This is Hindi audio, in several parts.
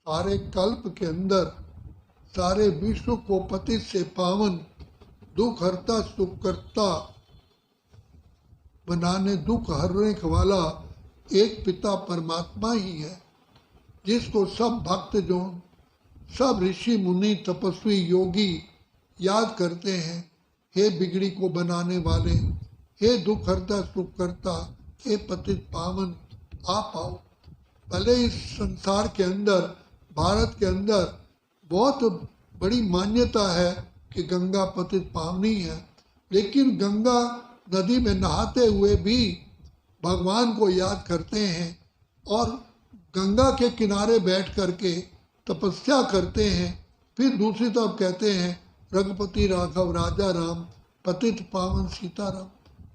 सारे कल्प के अंदर सारे विश्व को पतित से पावन, दुख हरता सुख करता बनाने, दुख हरने वाला एक पिता परमात्मा ही है, जिसको सब भक्त जो सब ऋषि मुनि तपस्वी योगी याद करते हैं। हे बिगड़ी को बनाने वाले, हे दुख हरता सुख करता, हे पतित पावन, आप आओ। भले इस संसार के अंदर, भारत के अंदर बहुत बड़ी मान्यता है कि गंगा पतित पावनी है, लेकिन गंगा नदी में नहाते हुए भी भगवान को याद करते हैं और गंगा के किनारे बैठ करके तपस्या करते हैं। फिर दूसरी तरफ कहते हैं रघुपति राघव राजा राम, पतित पावन सीताराम।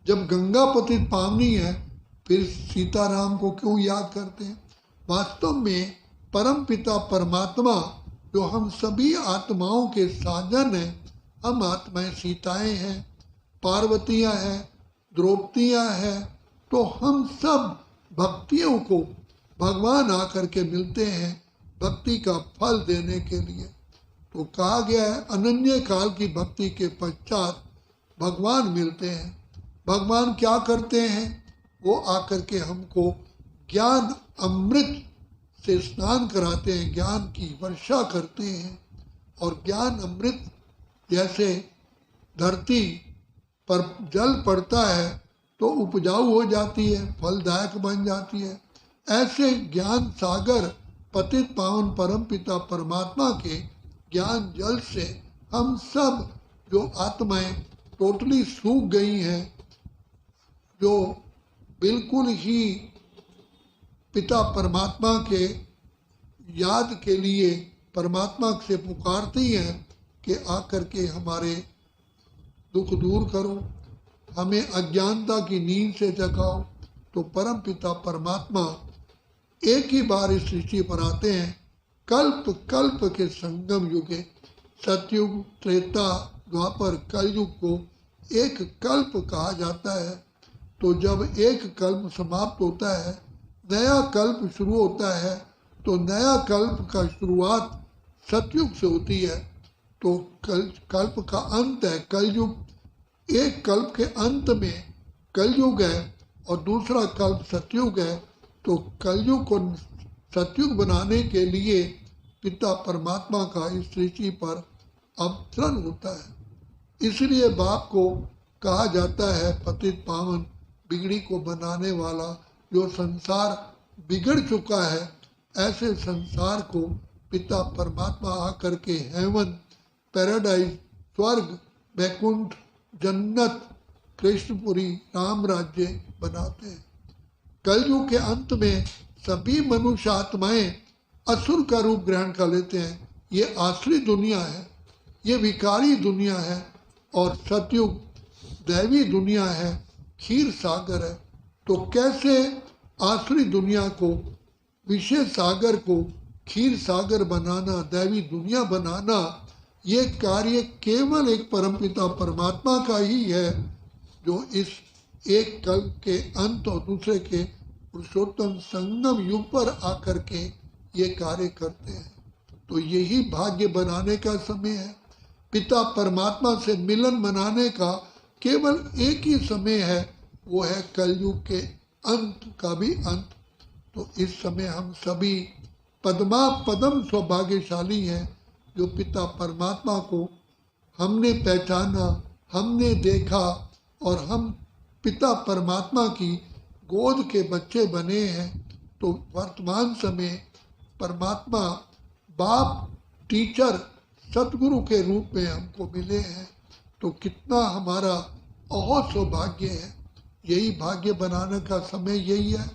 जब गंगा पतित पावनी है, फिर सीताराम को क्यों याद करते हैं? वास्तव में परम पिता परमात्मा जो हम सभी आत्माओं के साजन हैं, हम आत्माएं सीताएं हैं, पार्वतियां हैं, द्रौपदियां हैं, तो हम सब भक्तियों को भगवान आकर के मिलते हैं भक्ति का फल देने के लिए। तो कहा गया है अनन्य काल की भक्ति के पश्चात भगवान मिलते हैं। भगवान क्या करते हैं? वो आकर के हमको ज्ञान अमृत से स्नान कराते हैं, ज्ञान की वर्षा करते हैं। और ज्ञान अमृत जैसे धरती पर जल पड़ता है तो उपजाऊ हो जाती है, फलदायक बन जाती है, ऐसे ज्ञान सागर पतित पावन परम पिता परमात्मा के ज्ञान जल से हम सब जो आत्माएं टोटली सूख गई हैं, जो बिल्कुल ही पिता परमात्मा के याद के लिए परमात्मा से पुकारती हैं कि आकर के हमारे दुख दूर करो, हमें अज्ञानता की नींद से जगाओ। तो परम पिता परमात्मा एक ही बार इस सृष्टि पर आते हैं। कल्प कल्प के संगम युगे, सतयुग त्रेता द्वापर कलयुग को एक कल्प कहा जाता है। तो जब एक कल्प समाप्त होता है, नया कल्प शुरू होता है, तो नया कल्प का शुरुआत सतयुग से होती है। तो कल्प का अंत है कलयुग। एक कल्प के अंत में कलयुग है और दूसरा कल्प सतयुग है। तो कलयुग को सतयुग बनाने के लिए पिता परमात्मा का इस सृष्टि पर अवतरण होता है। इसलिए बाप को कहा जाता है पतित पावन, बिगड़ी को बनाने वाला। जो संसार बिगड़ चुका है, ऐसे संसार को पिता परमात्मा आकर के हेवन, पैराडाइज, स्वर्ग, वैकुंठ, जन्नत, कृष्णपुरी, राम राज्य बनाते हैं। कलयुग के अंत में सभी मनुष्य आत्माएं असुर का रूप ग्रहण कर लेते हैं। ये आसुरी दुनिया है, ये विकारी दुनिया है, और सतयुग दैवी दुनिया है, क्षीर सागर है। तो कैसे आसुरी दुनिया को, विषय सागर को क्षीर सागर बनाना, दैवी दुनिया बनाना, ये कार्य केवल एक परमपिता परमात्मा का ही है, जो इस एक कल्प के अंत और दूसरे के पुरुषोत्तम संगम युग पर आकर के ये कार्य करते हैं। तो यही भाग्य बनाने का समय है। पिता परमात्मा से मिलन मनाने का केवल एक ही समय है, वो है कलयुग के अंत का भी अंत। तो इस समय हम सभी पद्मा पदम सौभाग्यशाली हैं, जो पिता परमात्मा को हमने पहचाना, हमने देखा और हम पिता परमात्मा की गोद के बच्चे बने हैं। तो वर्तमान समय परमात्मा बाप, टीचर, सतगुरु के रूप में हमको मिले हैं। तो कितना हमारा बहुत सौभाग्य है। यही भाग्य बनाने का समय यही है,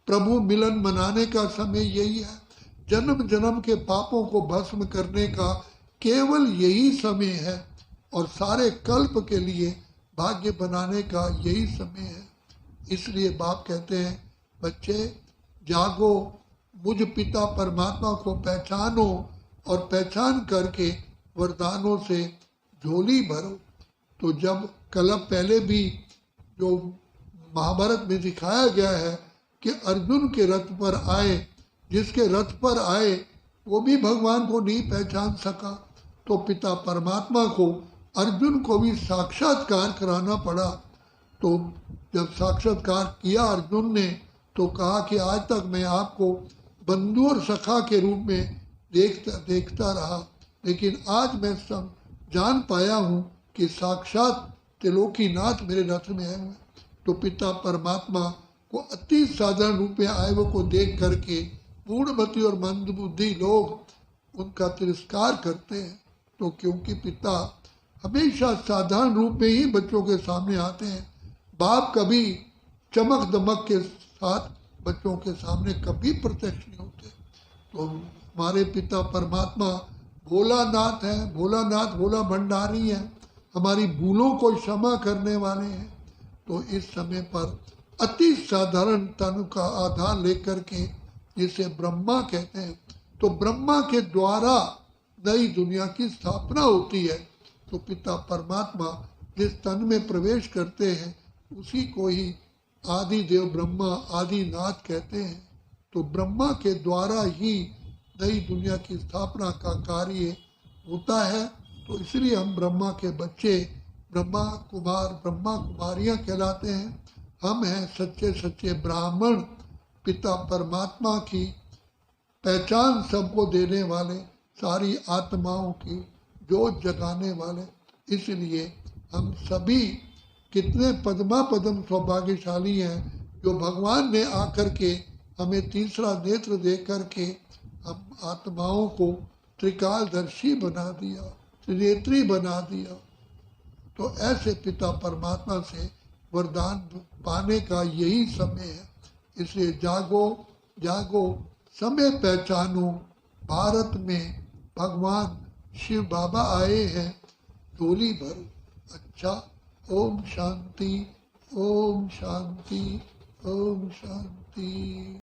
प्रभु मिलन मनाने का समय यही है, जन्म जन्म के पापों को भस्म करने का केवल यही समय है, और सारे कल्प के लिए भाग्य बनाने का यही समय है। इसलिए बाप कहते हैं, बच्चे जागो, मुझ पिता परमात्मा को पहचानो और पहचान करके वरदानों से झोली भरो। तो जब कल्प पहले भी जो महाभारत में दिखाया गया है कि अर्जुन के रथ पर आए, जिसके रथ पर आए वो भी भगवान को नहीं पहचान सका, तो पिता परमात्मा को अर्जुन को भी साक्षात्कार कराना पड़ा। तो जब साक्षात्कार किया अर्जुन ने, तो कहा कि आज तक मैं आपको बंधु और सखा के रूप में देखता रहा, लेकिन आज मैं सब जान पाया हूँ कि साक्षात त्रिलोकीनाथ मेरे रथ में आए हुए। तो पिता परमात्मा को अति साधारण रूप में आए हुए को देख करके पूर्णमति और मंदबुद्धि लोग उनका तिरस्कार करते हैं। तो क्योंकि पिता हमेशा साधारण रूप में ही बच्चों के सामने आते हैं, बाप कभी चमक दमक के साथ बच्चों के सामने कभी प्रत्यक्ष नहीं होते। तो हमारे पिता परमात्मा भोलानाथ है, भोलानाथ भोला भंडारी है, हमारी भूलों को क्षमा करने वाले हैं। तो इस समय पर अति साधारण तन का आधार लेकर के, जिसे ब्रह्मा कहते हैं, तो ब्रह्मा के द्वारा नई दुनिया की स्थापना होती है। तो पिता परमात्मा जिस तन में प्रवेश करते हैं उसी को ही आदि देव ब्रह्मा आदिनाथ कहते हैं। तो ब्रह्मा के द्वारा ही नई दुनिया की स्थापना का कार्य होता है। तो इसलिए हम ब्रह्मा के बच्चे, ब्रह्मा कुमारियाँ कहलाते हैं। हम हैं सच्चे सच्चे ब्राह्मण, पिता परमात्मा की पहचान सबको देने वाले, सारी आत्माओं की जोत जगाने वाले। इसलिए हम सभी कितने पद्मा पद्म सौभाग्यशाली हैं जो भगवान ने आकर के हमें तीसरा नेत्र दे करके हम आत्माओं को त्रिकालदर्शी बना दिया, त्रिनेत्री बना दिया। तो ऐसे पिता परमात्मा से वरदान पाने का यही समय है। इसलिए जागो जागो, समय पहचानो। भारत में भगवान शिव बाबा आए हैं झोली भर। अच्छा, ओम शांति, ओम शांति, ओम शांति।